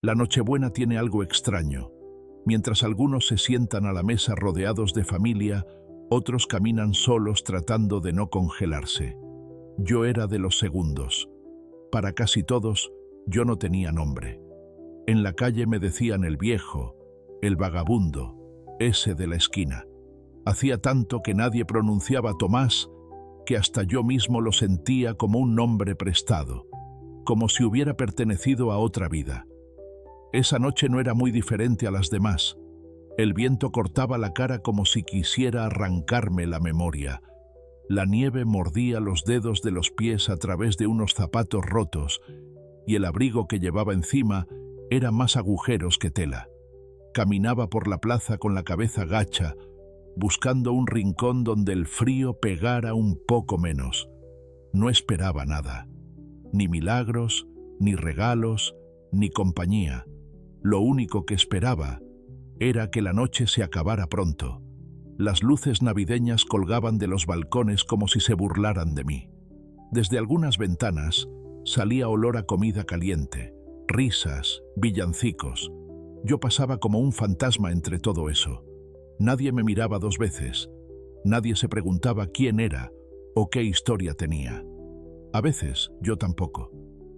La Nochebuena tiene algo extraño. Mientras algunos se sientan a la mesa rodeados de familia, otros caminan solos tratando de no congelarse. Yo era de los segundos. Para casi todos, yo no tenía nombre. En la calle me decían el viejo, el vagabundo, ese de la esquina. Hacía tanto que nadie pronunciaba Tomás que hasta yo mismo lo sentía como un nombre prestado, como si hubiera pertenecido a otra vida. Esa noche no era muy diferente a las demás. El viento cortaba la cara como si quisiera arrancarme la memoria. La nieve mordía los dedos de los pies a través de unos zapatos rotos, y el abrigo que llevaba encima era más agujeros que tela. Caminaba por la plaza con la cabeza gacha, buscando un rincón donde el frío pegara un poco menos. No esperaba nada, ni milagros, ni regalos, ni compañía. Lo único que esperaba era que la noche se acabara pronto. Las luces navideñas colgaban de los balcones como si se burlaran de mí. Desde algunas ventanas salía olor a comida caliente, risas, villancicos. Yo pasaba como un fantasma entre todo eso. Nadie me miraba dos veces. Nadie se preguntaba quién era o qué historia tenía. A veces yo tampoco.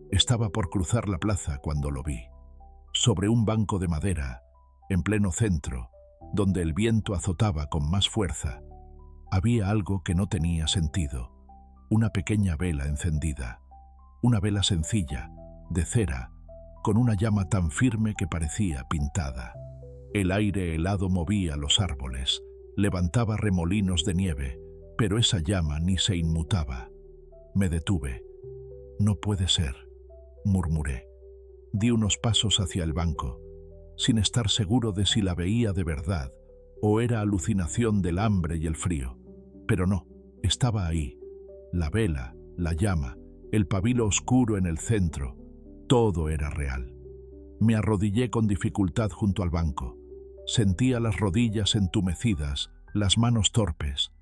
Estaba por cruzar la plaza cuando lo vi. Sobre un banco de madera, en pleno centro, donde el viento azotaba con más fuerza, había algo que no tenía sentido. Una pequeña vela encendida. Una vela sencilla, de cera, con una llama tan firme que parecía pintada. El aire helado movía los árboles, levantaba remolinos de nieve, pero esa llama ni se inmutaba. Me detuve. «No puede ser», murmuré. Di unos pasos hacia el banco, sin estar seguro de si la veía de verdad o era alucinación del hambre y el frío. Pero no, estaba ahí. La vela, la llama, el pabilo oscuro en el centro, todo era real. Me arrodillé con dificultad junto al banco. Sentía las rodillas entumecidas, las manos torpes.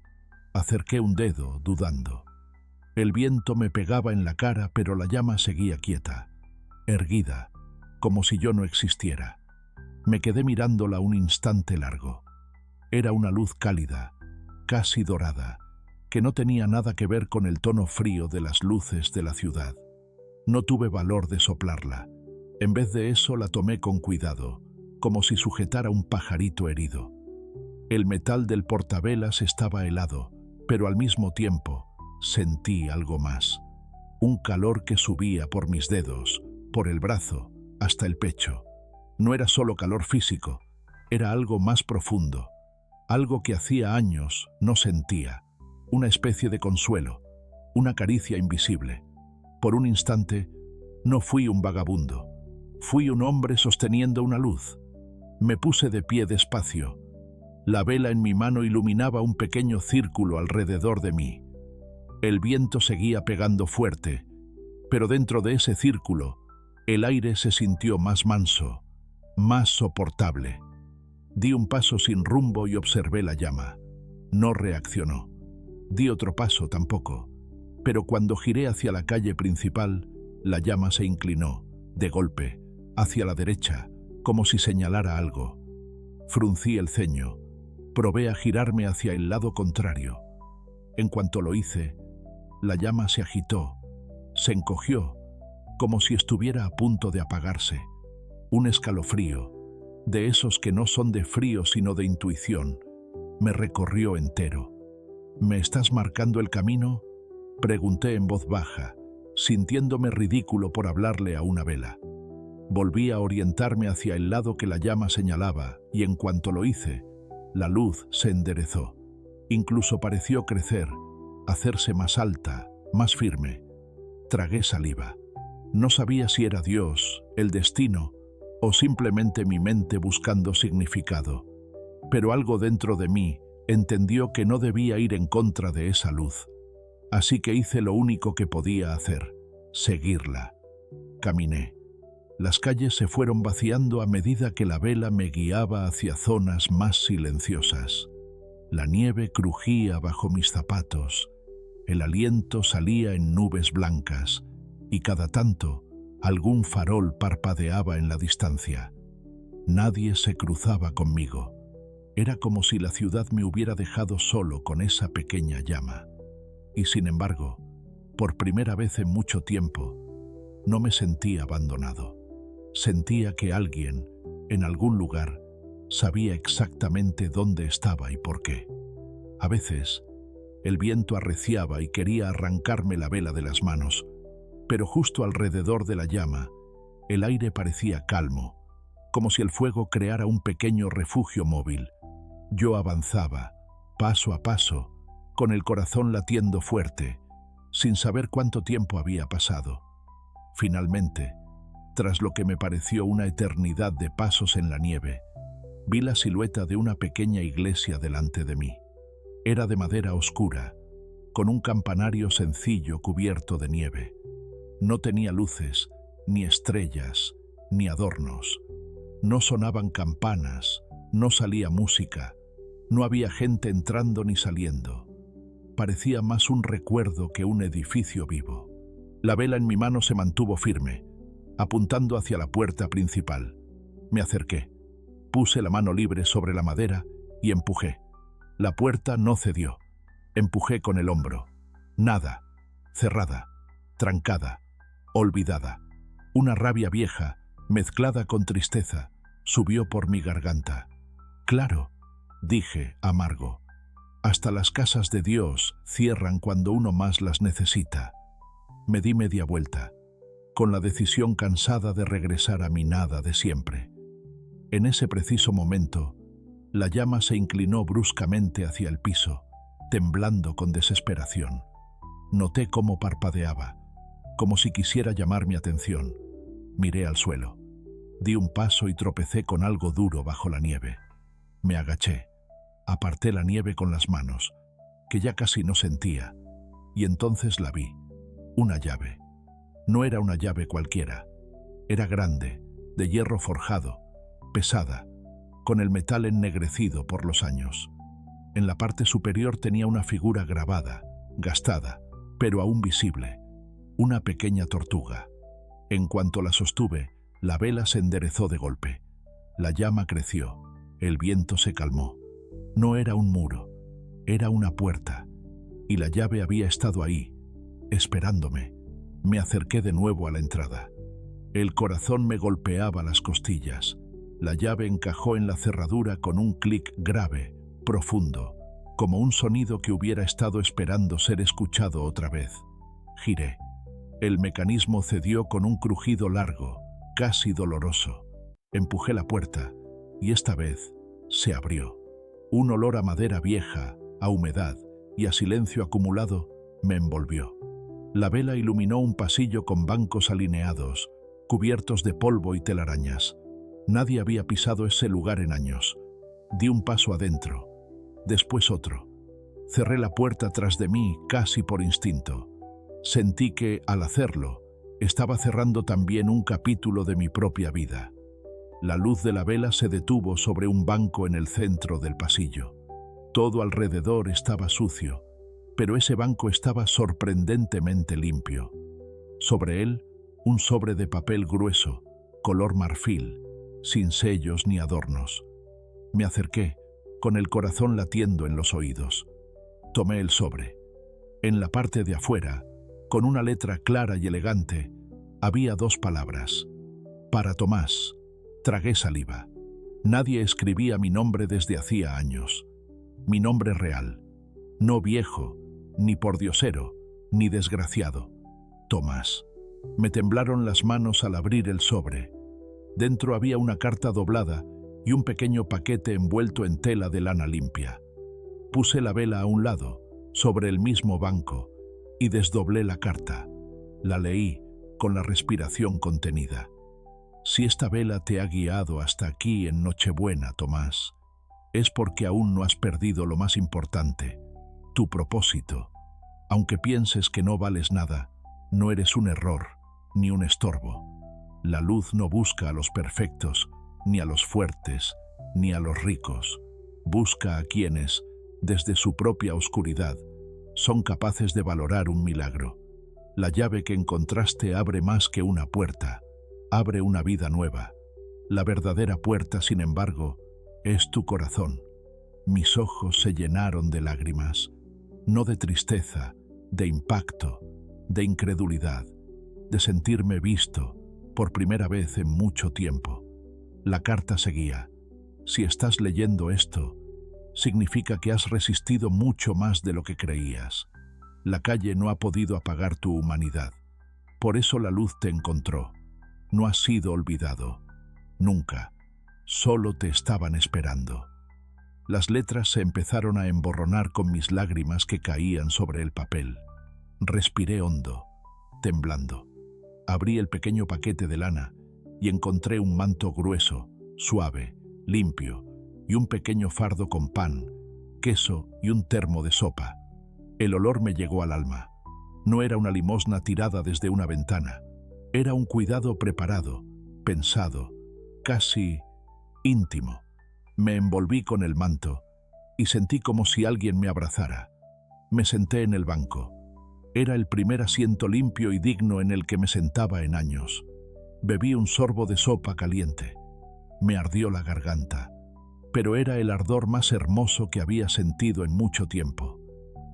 Acerqué un dedo, dudando. El viento me pegaba en la cara, pero la llama seguía quieta, erguida, como si yo no existiera. Me quedé mirándola un instante largo. Era una luz cálida, casi dorada, que no tenía nada que ver con el tono frío de las luces de la ciudad. No tuve valor de soplarla. En vez de eso la tomé con cuidado, como si sujetara un pajarito herido. El metal del portavelas estaba helado, pero al mismo tiempo sentí algo más. Un calor que subía por mis dedos, por el brazo, hasta el pecho. No era solo calor físico, era algo más profundo, algo que hacía años no sentía, una especie de consuelo, una caricia invisible. Por un instante, no fui un vagabundo, fui un hombre sosteniendo una luz. Me puse de pie despacio. La vela en mi mano iluminaba un pequeño círculo alrededor de mí. El viento seguía pegando fuerte, pero dentro de ese círculo, el aire se sintió más manso, más soportable. Di un paso sin rumbo y observé la llama. No reaccionó. Di otro paso tampoco. Pero cuando giré hacia la calle principal, la llama se inclinó, de golpe, hacia la derecha, como si señalara algo. Fruncí el ceño. Probé a girarme hacia el lado contrario. En cuanto lo hice, la llama se agitó, se encogió, como si estuviera a punto de apagarse. Un escalofrío, de esos que no son de frío sino de intuición, me recorrió entero. «¿Me estás marcando el camino?», pregunté en voz baja, sintiéndome ridículo por hablarle a una vela. Volví a orientarme hacia el lado que la llama señalaba, y en cuanto lo hice, la luz se enderezó. Incluso pareció crecer, hacerse más alta, más firme. Tragué saliva. No sabía si era Dios, el destino, o simplemente mi mente buscando significado. Pero algo dentro de mí entendió que no debía ir en contra de esa luz. Así que hice lo único que podía hacer, seguirla. Caminé. Las calles se fueron vaciando a medida que la vela me guiaba hacia zonas más silenciosas. La nieve crujía bajo mis zapatos, el aliento salía en nubes blancas, y cada tanto Algún farol parpadeaba en la distancia. Nadie se cruzaba conmigo. Era como si la ciudad me hubiera dejado solo con esa pequeña llama. Y sin embargo, por primera vez en mucho tiempo, no me sentía abandonado. Sentía que alguien, en algún lugar, sabía exactamente dónde estaba y por qué. A veces, el viento arreciaba y quería arrancarme la vela de las manos, pero justo alrededor de la llama, el aire parecía calmo, como si el fuego creara un pequeño refugio móvil. Yo avanzaba, paso a paso, con el corazón latiendo fuerte, sin saber cuánto tiempo había pasado. Finalmente, tras lo que me pareció una eternidad de pasos en la nieve, vi la silueta de una pequeña iglesia delante de mí. Era de madera oscura, con un campanario sencillo cubierto de nieve. No tenía luces, ni estrellas, ni adornos. No sonaban campanas, no salía música, no había gente entrando ni saliendo. Parecía más un recuerdo que un edificio vivo. La vela en mi mano se mantuvo firme, apuntando hacia la puerta principal. Me acerqué, puse la mano libre sobre la madera y empujé. La puerta no cedió. Empujé con el hombro. Nada. Cerrada, trancada, olvidada. Una rabia vieja, mezclada con tristeza, subió por mi garganta. Claro, dije, amargo. Hasta las casas de Dios cierran cuando uno más las necesita. Me di media vuelta, con la decisión cansada de regresar a mi nada de siempre. En ese preciso momento, la llama se inclinó bruscamente hacia el piso, temblando con desesperación. Noté cómo parpadeaba, como si quisiera llamar mi atención. Miré al suelo. Di un paso y tropecé con algo duro bajo la nieve. Me agaché, aparté la nieve con las manos, que ya casi no sentía, y entonces la vi. Una llave. No era una llave cualquiera. Era grande, de hierro forjado, pesada, con el metal ennegrecido por los años. En la parte superior tenía una figura grabada, gastada, pero aún visible. Una pequeña tortuga. En cuanto la sostuve, la vela se enderezó de golpe. La llama creció, el viento se calmó. No era un muro, era una puerta, y la llave había estado ahí, esperándome. Me acerqué de nuevo a la entrada. El corazón me golpeaba las costillas. La llave encajó en la cerradura con un clic grave, profundo, como un sonido que hubiera estado esperando ser escuchado otra vez. Giré. El mecanismo cedió con un crujido largo, casi doloroso. Empujé la puerta, y esta vez se abrió. Un olor a madera vieja, a humedad y a silencio acumulado me envolvió. La vela iluminó un pasillo con bancos alineados, cubiertos de polvo y telarañas. Nadie había pisado ese lugar en años. Di un paso adentro, después otro. Cerré la puerta tras de mí casi por instinto. Sentí que, al hacerlo, estaba cerrando también un capítulo de mi propia vida. La luz de la vela se detuvo sobre un banco en el centro del pasillo. Todo alrededor estaba sucio, pero ese banco estaba sorprendentemente limpio. Sobre él, un sobre de papel grueso, color marfil, sin sellos ni adornos. Me acerqué, con el corazón latiendo en los oídos. Tomé el sobre. En la parte de afuera, con una letra clara y elegante, había 2 palabras. Para Tomás. Tragué saliva. Nadie escribía mi nombre desde hacía años. Mi nombre real. No viejo, ni pordiosero, ni desgraciado. Tomás. Me temblaron las manos al abrir el sobre. Dentro había una carta doblada y un pequeño paquete envuelto en tela de lana limpia. Puse la vela a un lado, sobre el mismo banco, y desdoblé la carta. La leí, con la respiración contenida. Si esta vela te ha guiado hasta aquí en Nochebuena, Tomás, es porque aún no has perdido lo más importante, tu propósito. Aunque pienses que no vales nada, no eres un error, ni un estorbo. La luz no busca a los perfectos, ni a los fuertes, ni a los ricos. Busca a quienes, desde su propia oscuridad, son capaces de valorar un milagro. La llave que encontraste abre más que una puerta, abre una vida nueva. La verdadera puerta, sin embargo, es tu corazón. Mis ojos se llenaron de lágrimas, no de tristeza, de impacto, de incredulidad, de sentirme visto por primera vez en mucho tiempo. La carta seguía: si estás leyendo esto, significa que has resistido mucho más de lo que creías. La calle no ha podido apagar tu humanidad. Por eso la luz te encontró. No has sido olvidado. Nunca. Solo te estaban esperando. Las letras se empezaron a emborronar con mis lágrimas que caían sobre el papel. Respiré hondo, temblando. Abrí el pequeño paquete de lana y encontré un manto grueso, suave, limpio, y un pequeño fardo con pan, queso y un termo de sopa. El olor me llegó al alma. No era una limosna tirada desde una ventana. Era un cuidado preparado, pensado, casi íntimo. Me envolví con el manto y sentí como si alguien me abrazara. Me senté en el banco. Era el primer asiento limpio y digno en el que me sentaba en años. Bebí un sorbo de sopa caliente. Me ardió la garganta, pero era el ardor más hermoso que había sentido en mucho tiempo.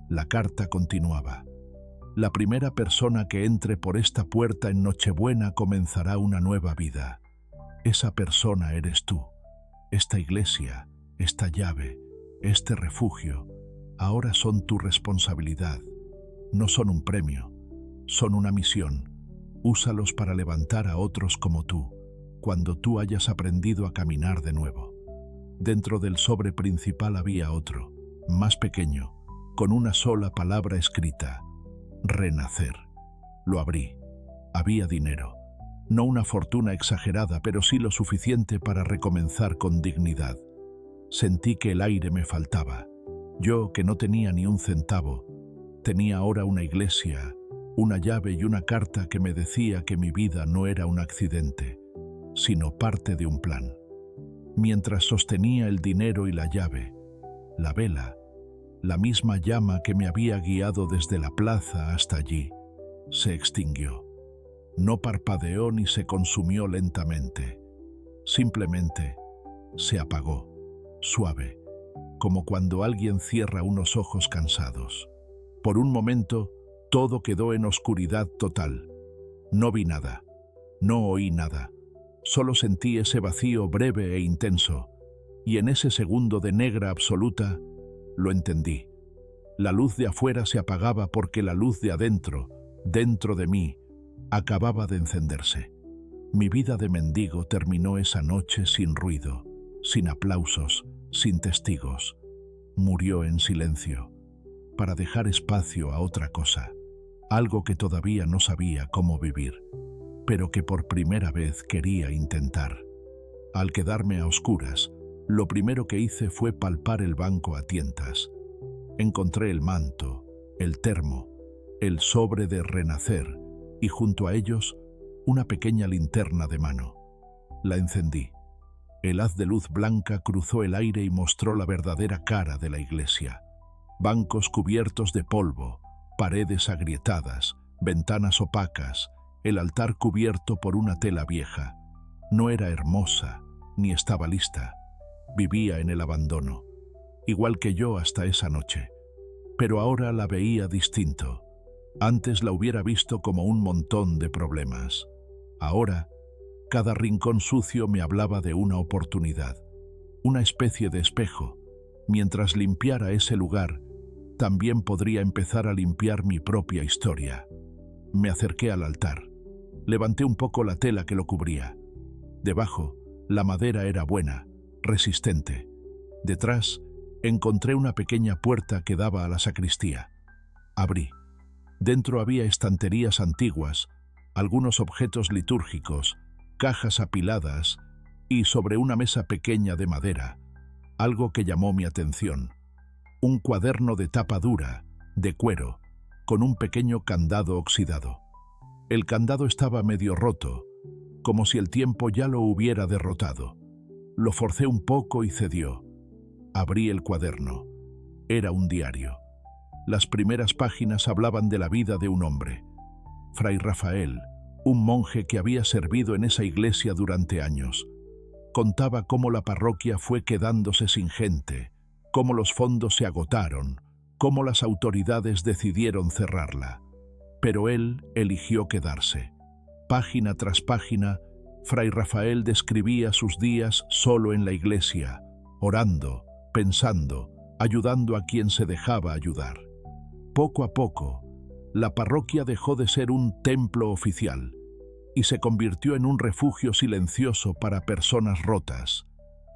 La carta continuaba: la primera persona que entre por esta puerta en Nochebuena comenzará una nueva vida. Esa persona eres tú. Esta iglesia, esta llave, este refugio, ahora son tu responsabilidad. No son un premio, son una misión. Úsalos para levantar a otros como tú, cuando tú hayas aprendido a caminar de nuevo. Dentro del sobre principal había otro, más pequeño, con una sola palabra escrita: renacer. Lo abrí. Había dinero. No una fortuna exagerada, pero sí lo suficiente para recomenzar con dignidad. Sentí que el aire me faltaba. Yo, que no tenía ni un centavo, tenía ahora una iglesia, una llave y una carta que me decía que mi vida no era un accidente, sino parte de un plan. Mientras sostenía el dinero y la llave, la vela, la misma llama que me había guiado desde la plaza hasta allí, se extinguió. No parpadeó ni se consumió lentamente. Simplemente se apagó, suave, como cuando alguien cierra unos ojos cansados. Por un momento, todo quedó en oscuridad total. No vi nada, no oí nada. Solo sentí ese vacío breve e intenso, y en ese segundo de negra absoluta, lo entendí. La luz de afuera se apagaba porque la luz de adentro, dentro de mí, acababa de encenderse. Mi vida de mendigo terminó esa noche sin ruido, sin aplausos, sin testigos. Murió en silencio, para dejar espacio a otra cosa, algo que todavía no sabía cómo vivir, pero que por primera vez quería intentar. Al quedarme a oscuras, lo primero que hice fue palpar el banco a tientas. Encontré el manto, el termo, el sobre de renacer, y junto a ellos, una pequeña linterna de mano. La encendí. El haz de luz blanca cruzó el aire y mostró la verdadera cara de la iglesia. Bancos cubiertos de polvo, paredes agrietadas, ventanas opacas, el altar cubierto por una tela vieja. No era hermosa, ni estaba lista. Vivía en el abandono, igual que yo hasta esa noche. Pero ahora la veía distinto. Antes la hubiera visto como un montón de problemas. Ahora, cada rincón sucio me hablaba de una oportunidad, una especie de espejo. Mientras limpiara ese lugar, también podría empezar a limpiar mi propia historia. Me acerqué al altar. Levanté un poco la tela que lo cubría. Debajo, la madera era buena, resistente. Detrás, encontré una pequeña puerta que daba a la sacristía. Abrí. Dentro había estanterías antiguas, algunos objetos litúrgicos, cajas apiladas y sobre una mesa pequeña de madera, algo que llamó mi atención. Un cuaderno de tapa dura, de cuero, con un pequeño candado oxidado. El candado estaba medio roto, como si el tiempo ya lo hubiera derrotado. Lo forcé un poco y cedió. Abrí el cuaderno. Era un diario. Las primeras páginas hablaban de la vida de un hombre. Fray Rafael, un monje que había servido en esa iglesia durante años, contaba cómo la parroquia fue quedándose sin gente, cómo los fondos se agotaron, cómo las autoridades decidieron cerrarla. Pero él eligió quedarse. Página tras página, Fray Rafael describía sus días solo en la iglesia, orando, pensando, ayudando a quien se dejaba ayudar. Poco a poco, la parroquia dejó de ser un templo oficial y se convirtió en un refugio silencioso para personas rotas,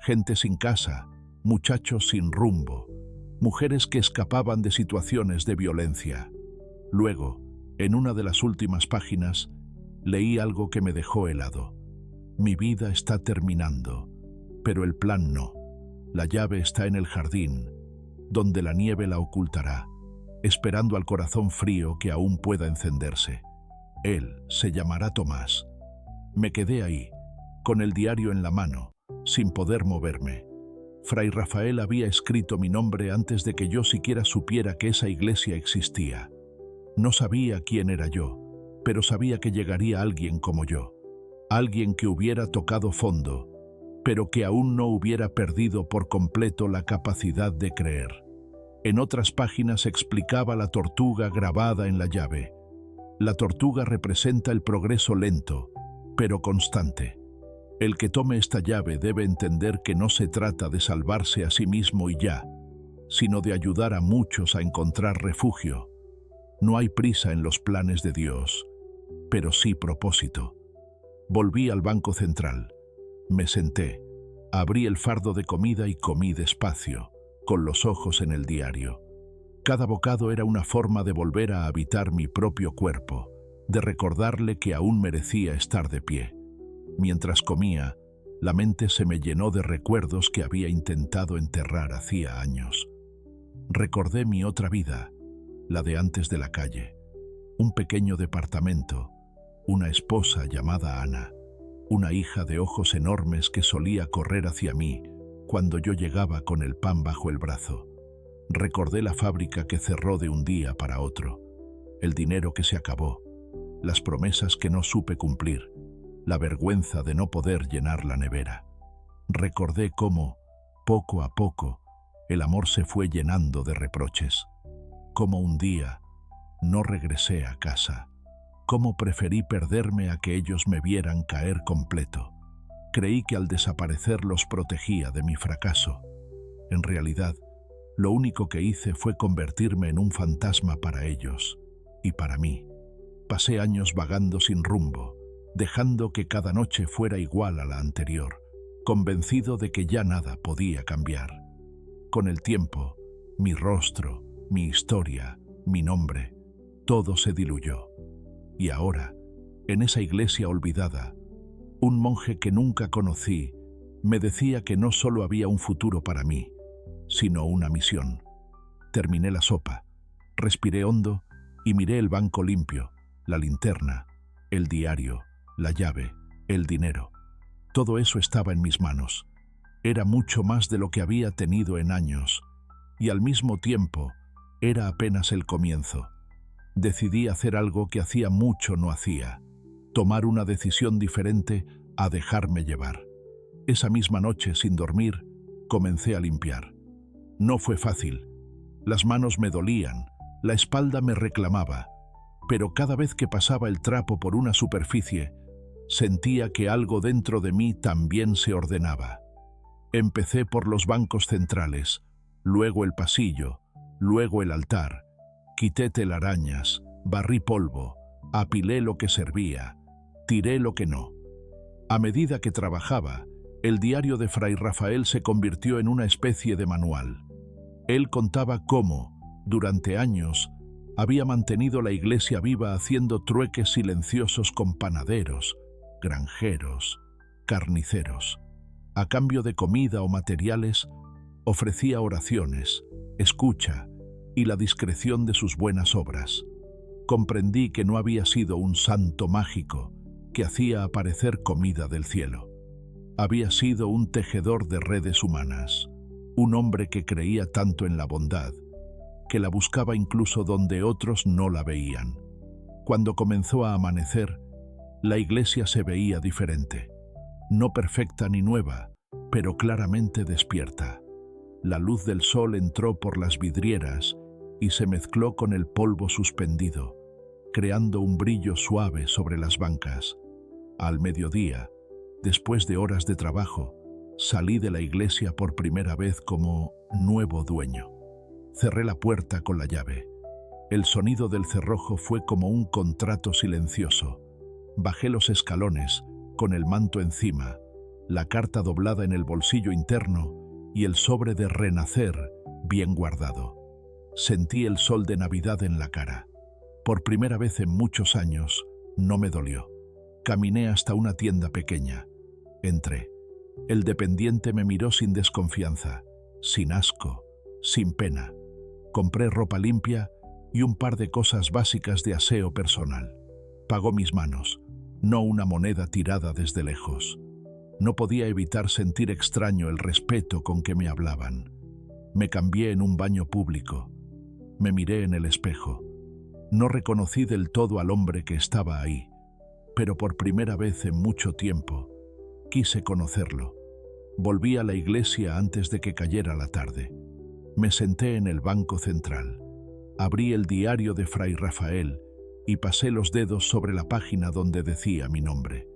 gente sin casa, muchachos sin rumbo, mujeres que escapaban de situaciones de violencia. Luego, en una de las últimas páginas, leí algo que me dejó helado. Mi vida está terminando, pero el plan no. La llave está en el jardín, donde la nieve la ocultará, esperando al corazón frío que aún pueda encenderse. Él se llamará Tomás. Me quedé ahí, con el diario en la mano, sin poder moverme. Fray Rafael había escrito mi nombre antes de que yo siquiera supiera que esa iglesia existía. No sabía quién era yo, pero sabía que llegaría alguien como yo. Alguien que hubiera tocado fondo, pero que aún no hubiera perdido por completo la capacidad de creer. En otras páginas explicaba la tortuga grabada en la llave. La tortuga representa el progreso lento, pero constante. El que tome esta llave debe entender que no se trata de salvarse a sí mismo y ya, sino de ayudar a muchos a encontrar refugio. No hay prisa en los planes de Dios, pero sí propósito. Volví al banco central. Me senté, abrí el fardo de comida y comí despacio, con los ojos en el diario. Cada bocado era una forma de volver a habitar mi propio cuerpo, de recordarle que aún merecía estar de pie. Mientras comía, la mente se me llenó de recuerdos que había intentado enterrar hacía años. Recordé mi otra vida, la de antes de la calle, un pequeño departamento, una esposa llamada Ana, una hija de ojos enormes que solía correr hacia mí cuando yo llegaba con el pan bajo el brazo. Recordé la fábrica que cerró de un día para otro, el dinero que se acabó, las promesas que no supe cumplir, la vergüenza de no poder llenar la nevera. Recordé cómo, poco a poco, el amor se fue llenando de reproches. Cómo un día no regresé a casa. Cómo preferí perderme a que ellos me vieran caer completo. Creí que al desaparecer los protegía de mi fracaso. En realidad, lo único que hice fue convertirme en un fantasma para ellos y para mí. Pasé años vagando sin rumbo, dejando que cada noche fuera igual a la anterior, convencido de que ya nada podía cambiar. Con el tiempo, mi rostro, mi historia, mi nombre, todo se diluyó. Y ahora, en esa iglesia olvidada, un monje que nunca conocí me decía que no solo había un futuro para mí, sino una misión. Terminé la sopa, respiré hondo y miré el banco limpio, la linterna, el diario, la llave, el dinero. Todo eso estaba en mis manos. Era mucho más de lo que había tenido en años, y al mismo tiempo era apenas el comienzo. Decidí hacer algo que hacía mucho no hacía, tomar una decisión diferente a dejarme llevar. Esa misma noche, sin dormir, comencé a limpiar. No fue fácil. Las manos me dolían, la espalda me reclamaba, pero cada vez que pasaba el trapo por una superficie, sentía que algo dentro de mí también se ordenaba. Empecé por los bancos centrales, luego el pasillo, luego el altar. Quité telarañas, barrí polvo, apilé lo que servía, tiré lo que no. A medida que trabajaba, el diario de Fray Rafael se convirtió en una especie de manual. Él contaba cómo, durante años, había mantenido la iglesia viva haciendo trueques silenciosos con panaderos, granjeros, carniceros. A cambio de comida o materiales, ofrecía oraciones, escucha y la discreción de sus buenas obras. Comprendí que no había sido un santo mágico que hacía aparecer comida del cielo. Había sido un tejedor de redes humanas, un hombre que creía tanto en la bondad, que la buscaba incluso donde otros no la veían. Cuando comenzó a amanecer, la iglesia se veía diferente. No perfecta ni nueva, pero claramente despierta. La luz del sol entró por las vidrieras y se mezcló con el polvo suspendido, creando un brillo suave sobre las bancas. Al mediodía, después de horas de trabajo, salí de la iglesia por primera vez como nuevo dueño. Cerré la puerta con la llave. El sonido del cerrojo fue como un contrato silencioso. Bajé los escalones, con el manto encima, la carta doblada en el bolsillo interno y el sobre de Renacer bien guardado. Sentí el sol de Navidad en la cara. Por primera vez en muchos años, no me dolió. Caminé hasta una tienda pequeña. Entré. El dependiente me miró sin desconfianza, sin asco, sin pena. Compré ropa limpia y un par de cosas básicas de aseo personal. Pagó mis manos, no una moneda tirada desde lejos. No podía evitar sentir extraño el respeto con que me hablaban. Me cambié en un baño público. Me miré en el espejo. No reconocí del todo al hombre que estaba ahí, pero por primera vez en mucho tiempo quise conocerlo. Volví a la iglesia antes de que cayera la tarde. Me senté en el banco central. Abrí el diario de Fray Rafael y pasé los dedos sobre la página donde decía mi nombre.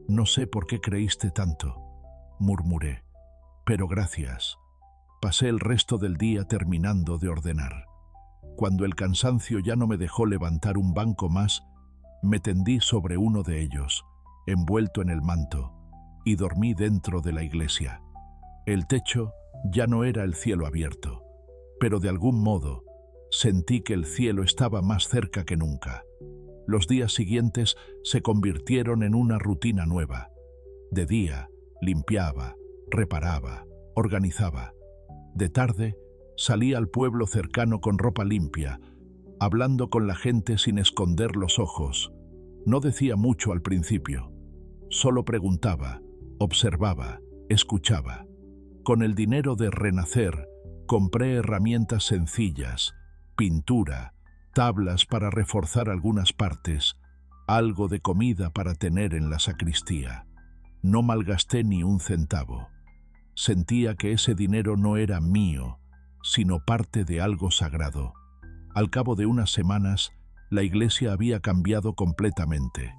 «No sé por qué creíste tanto», murmuré, «pero gracias». Pasé el resto del día terminando de ordenar. Cuando el cansancio ya no me dejó levantar un banco más, me tendí sobre uno de ellos, envuelto en el manto, y dormí dentro de la iglesia. El techo ya no era el cielo abierto, pero de algún modo sentí que el cielo estaba más cerca que nunca. Los días siguientes se convirtieron en una rutina nueva. De día, limpiaba, reparaba, organizaba. De tarde, salía al pueblo cercano con ropa limpia, hablando con la gente sin esconder los ojos. No decía mucho al principio. Solo preguntaba, observaba, escuchaba. Con el dinero de Renacer, compré herramientas sencillas, pintura, tablas para reforzar algunas partes, algo de comida para tener en la sacristía. No malgasté ni un centavo. Sentía que ese dinero no era mío, sino parte de algo sagrado. Al cabo de unas semanas, la iglesia había cambiado completamente.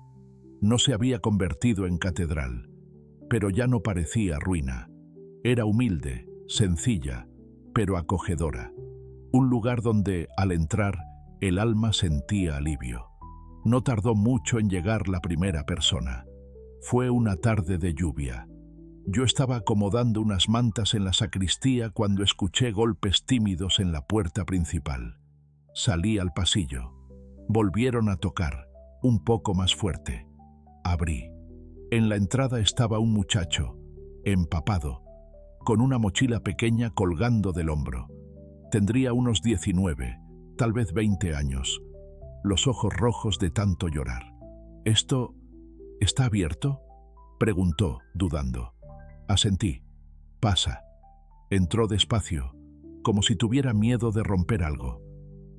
No se había convertido en catedral, pero ya no parecía ruina. Era humilde, sencilla, pero acogedora. Un lugar donde, al entrar, el alma sentía alivio. No tardó mucho en llegar la primera persona. Fue una tarde de lluvia. Yo estaba acomodando unas mantas en la sacristía cuando escuché golpes tímidos en la puerta principal. Salí al pasillo. Volvieron a tocar, un poco más fuerte. Abrí. En la entrada estaba un muchacho, empapado, con una mochila pequeña colgando del hombro. Tendría unos 19, tal vez 20 años, los ojos rojos de tanto llorar. «¿Esto está abierto?», preguntó, dudando. Asentí. «Pasa». Entró despacio, como si tuviera miedo de romper algo.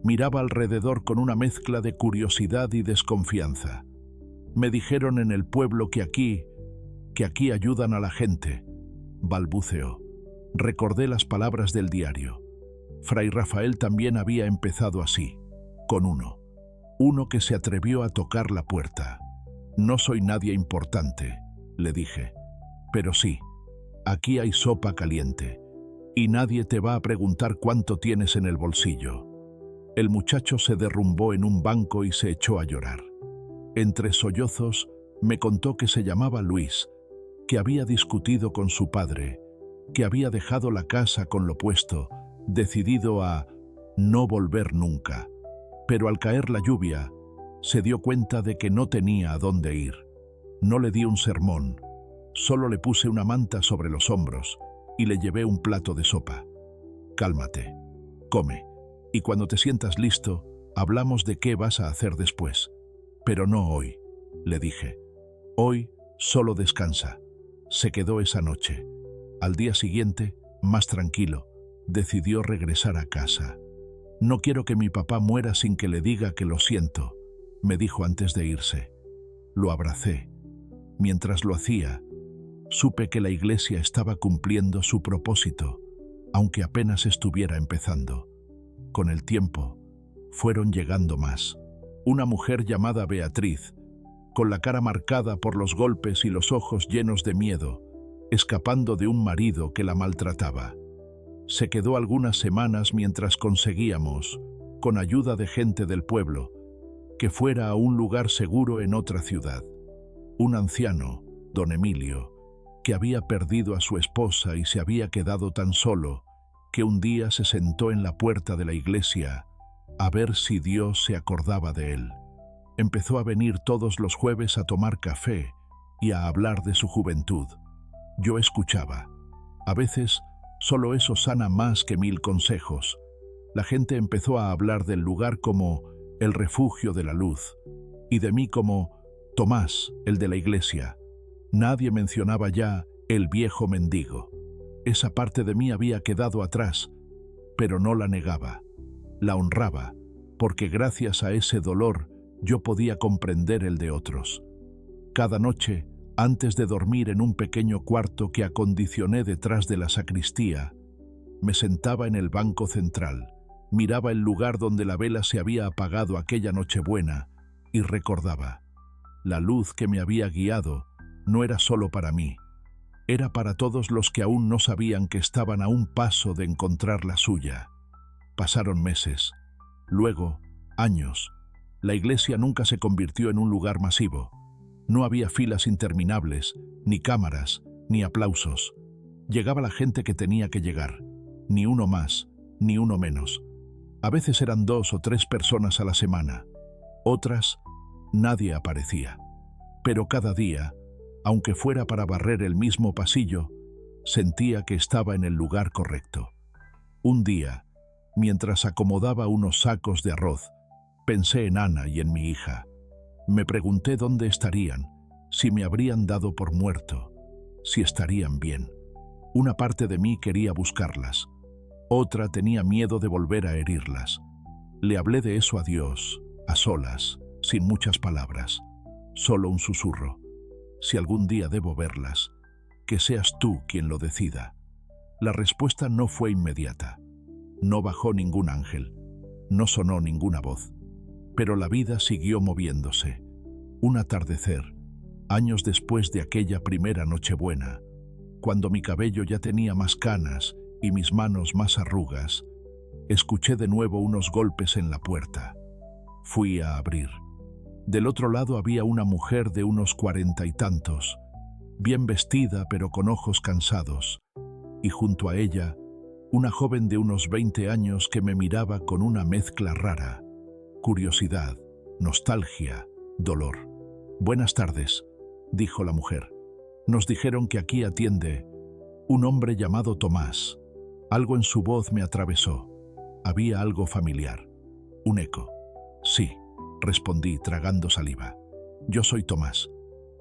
Miraba alrededor con una mezcla de curiosidad y desconfianza. «Me dijeron en el pueblo que aquí ayudan a la gente», balbuceó. Recordé las palabras del diario. Fray Rafael también había empezado así, con uno que se atrevió a tocar la puerta. «No soy nadie importante», le dije, «pero sí, aquí hay sopa caliente, y nadie te va a preguntar cuánto tienes en el bolsillo». El muchacho se derrumbó en un banco y se echó a llorar. Entre sollozos, me contó que se llamaba Luis, que había discutido con su padre, que había dejado la casa con lo puesto, decidido a no volver nunca. Pero al caer la lluvia, se dio cuenta de que no tenía a dónde ir. No le di un sermón, solo le puse una manta sobre los hombros y le llevé un plato de sopa. «Cálmate, come, y cuando te sientas listo, hablamos de qué vas a hacer después. Pero no hoy», le dije. «Hoy solo descansa». Se quedó esa noche. Al día siguiente, más tranquilo, decidió regresar a casa. «No quiero que mi papá muera sin que le diga que lo siento», me dijo antes de irse. Lo abracé. Mientras lo hacía, supe que la iglesia estaba cumpliendo su propósito, aunque apenas estuviera empezando. Con el tiempo, fueron llegando más. Una mujer llamada Beatriz, con la cara marcada por los golpes y los ojos llenos de miedo, escapando de un marido que la maltrataba. Se quedó algunas semanas mientras conseguíamos, con ayuda de gente del pueblo, que fuera a un lugar seguro en otra ciudad. Un anciano, don Emilio, que había perdido a su esposa y se había quedado tan solo, que un día se sentó en la puerta de la iglesia a ver si Dios se acordaba de él. Empezó a venir todos los jueves a tomar café y a hablar de su juventud. Yo escuchaba. A veces, solo eso sana más que 1000 consejos. La gente empezó a hablar del lugar como el refugio de la luz, y de mí como Tomás, el de la iglesia. Nadie mencionaba ya el viejo mendigo. Esa parte de mí había quedado atrás, pero no la negaba. La honraba, porque gracias a ese dolor yo podía comprender el de otros. Cada noche, antes de dormir en un pequeño cuarto que acondicioné detrás de la sacristía, me sentaba en el banco central, miraba el lugar donde la vela se había apagado aquella Nochebuena y recordaba. La luz que me había guiado no era solo para mí, era para todos los que aún no sabían que estaban a un paso de encontrar la suya. Pasaron meses, luego años. La iglesia nunca se convirtió en un lugar masivo. No había filas interminables, ni cámaras, ni aplausos. Llegaba la gente que tenía que llegar, ni uno más, ni uno menos. A veces eran 2 o 3 personas a la semana. Otras, nadie aparecía. Pero cada día, aunque fuera para barrer el mismo pasillo, sentía que estaba en el lugar correcto. Un día, mientras acomodaba unos sacos de arroz, pensé en Ana y en mi hija. Me pregunté dónde estarían, si me habrían dado por muerto, si estarían bien. Una parte de mí quería buscarlas. Otra tenía miedo de volver a herirlas. Le hablé de eso a Dios, a solas, sin muchas palabras, solo un susurro. Si algún día debo verlas, que seas tú quien lo decida. La respuesta no fue inmediata. No bajó ningún ángel, no sonó ninguna voz, pero la vida siguió moviéndose. Un atardecer, años después de aquella primera Nochebuena, cuando mi cabello ya tenía más canas y mis manos más arrugas, escuché de nuevo unos golpes en la puerta. Fui a abrir. Del otro lado había una mujer de unos 40 y tantos, bien vestida pero con ojos cansados, y junto a ella, una joven de unos 20 años que me miraba con una mezcla rara: curiosidad, nostalgia, dolor. «Buenas tardes», dijo la mujer. «Nos dijeron que aquí atiende un hombre llamado Tomás». Algo en su voz me atravesó. Había algo familiar. Un eco. «Sí», respondí tragando saliva. «Yo soy Tomás».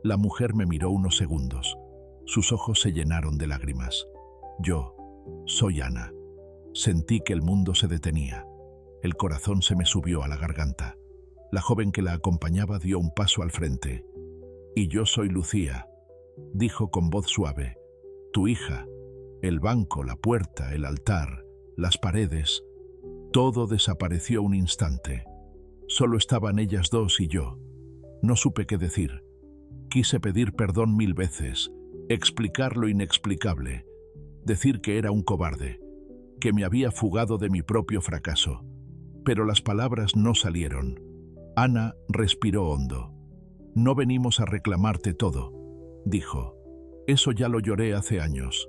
La mujer me miró unos segundos. Sus ojos se llenaron de lágrimas. «Yo soy Ana». Sentí que el mundo se detenía. El corazón se me subió a la garganta. La joven que la acompañaba dio un paso al frente. «Y yo soy Lucía», dijo con voz suave. «Tu hija». El banco, la puerta, el altar, las paredes, todo desapareció un instante. Solo estaban ellas dos y yo. No supe qué decir. Quise pedir perdón 1000 veces, explicar lo inexplicable, decir que era un cobarde, que me había fugado de mi propio fracaso. Pero las palabras no salieron. Ana respiró hondo. «No venimos a reclamarte todo», dijo. «Eso ya lo lloré hace años.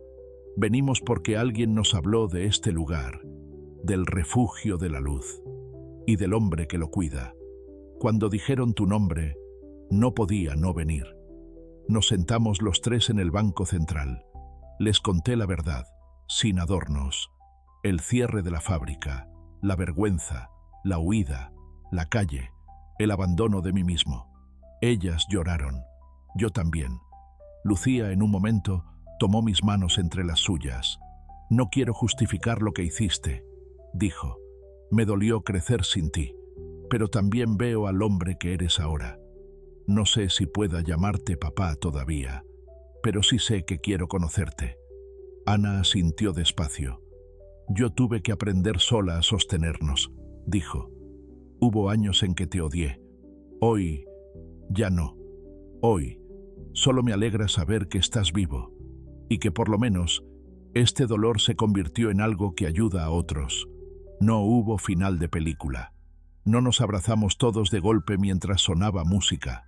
Venimos porque alguien nos habló de este lugar, del refugio de la luz, y del hombre que lo cuida. Cuando dijeron tu nombre, no podía no venir». Nos sentamos los 3 en el banco central. Les conté la verdad, sin adornos. El cierre de la fábrica, la vergüenza, la huida, la calle, el abandono de mí mismo. Ellas lloraron. Yo también. Lucía, en un momento, tomó mis manos entre las suyas. «No quiero justificar lo que hiciste», dijo. «Me dolió crecer sin ti. pero también veo al hombre que eres ahora. No sé si pueda llamarte papá todavía, pero sí sé que quiero conocerte. Ana asintió despacio. Yo tuve que aprender sola a sostenernos, dijo. Hubo años en que te odié. Hoy, ya no. Hoy, solo me alegra saber que estás vivo y que por lo menos este dolor se convirtió en algo que ayuda a otros. No hubo final de película. No nos abrazamos todos de golpe mientras sonaba música.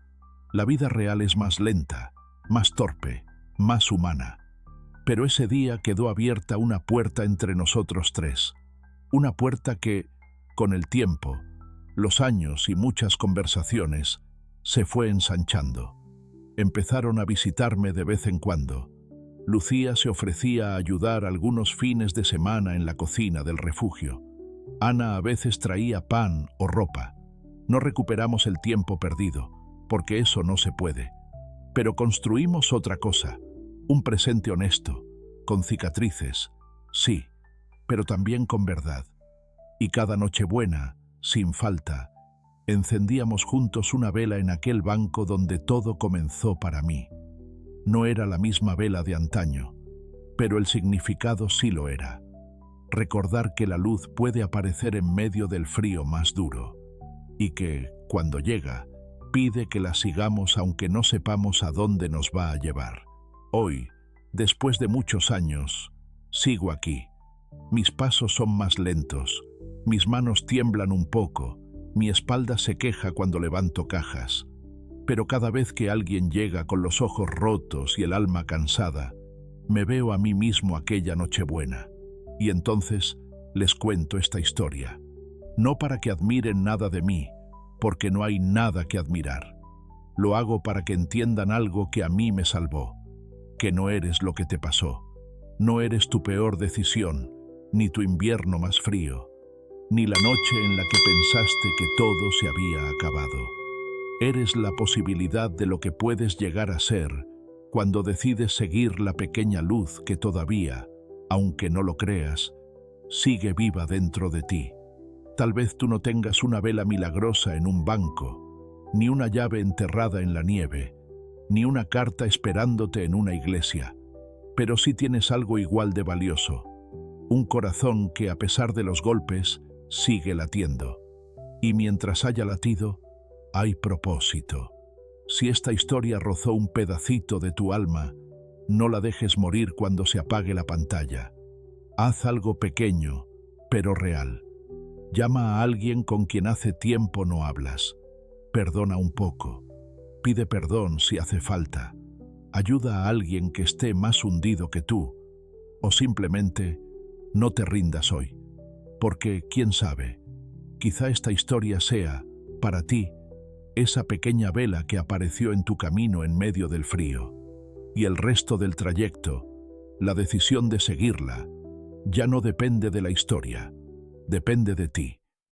La vida real es más lenta, más torpe, más humana. Pero ese día quedó abierta una puerta entre nosotros tres. Una puerta que, con el tiempo, los años y muchas conversaciones, se fue ensanchando. Empezaron a visitarme de vez en cuando. Lucía se ofrecía a ayudar algunos fines de semana en la cocina del refugio. Ana a veces traía pan o ropa. No recuperamos el tiempo perdido, porque eso no se puede. Pero construimos otra cosa, un presente honesto, con cicatrices, sí, pero también con verdad. Y cada Nochebuena, sin falta, encendíamos juntos una vela en aquel banco donde todo comenzó para mí. No era la misma vela de antaño, pero el significado sí lo era. Recordar que la luz puede aparecer en medio del frío más duro y que, cuando llega, pide que la sigamos aunque no sepamos a dónde nos va a llevar. Hoy, después de muchos años, sigo aquí. Mis pasos son más lentos, mis manos tiemblan un poco, mi espalda se queja cuando levanto cajas. Pero cada vez que alguien llega con los ojos rotos y el alma cansada, me veo a mí mismo aquella Nochebuena. Y entonces les cuento esta historia. No para que admiren nada de mí, porque no hay nada que admirar. Lo hago para que entiendan algo que a mí me salvó. Que no eres lo que te pasó. No eres tu peor decisión, ni tu invierno más frío, ni la noche en la que pensaste que todo se había acabado. Eres la posibilidad de lo que puedes llegar a ser cuando decides seguir la pequeña luz que todavía, aunque no lo creas, sigue viva dentro de ti. Tal vez tú no tengas una vela milagrosa en un banco, ni una llave enterrada en la nieve, ni una carta esperándote en una iglesia, pero sí tienes algo igual de valioso, un corazón que a pesar de los golpes sigue latiendo. Y mientras haya latido, hay propósito. Si esta historia rozó un pedacito de tu alma, no la dejes morir cuando se apague la pantalla. Haz algo pequeño, pero real. Llama a alguien con quien hace tiempo no hablas. Perdona un poco. Pide perdón si hace falta. Ayuda a alguien que esté más hundido que tú. O simplemente, no te rindas hoy. Porque, quién sabe, quizá esta historia sea, para ti, esa pequeña vela que apareció en tu camino en medio del frío. Y el resto del trayecto, la decisión de seguirla, ya no depende de la historia, depende de ti.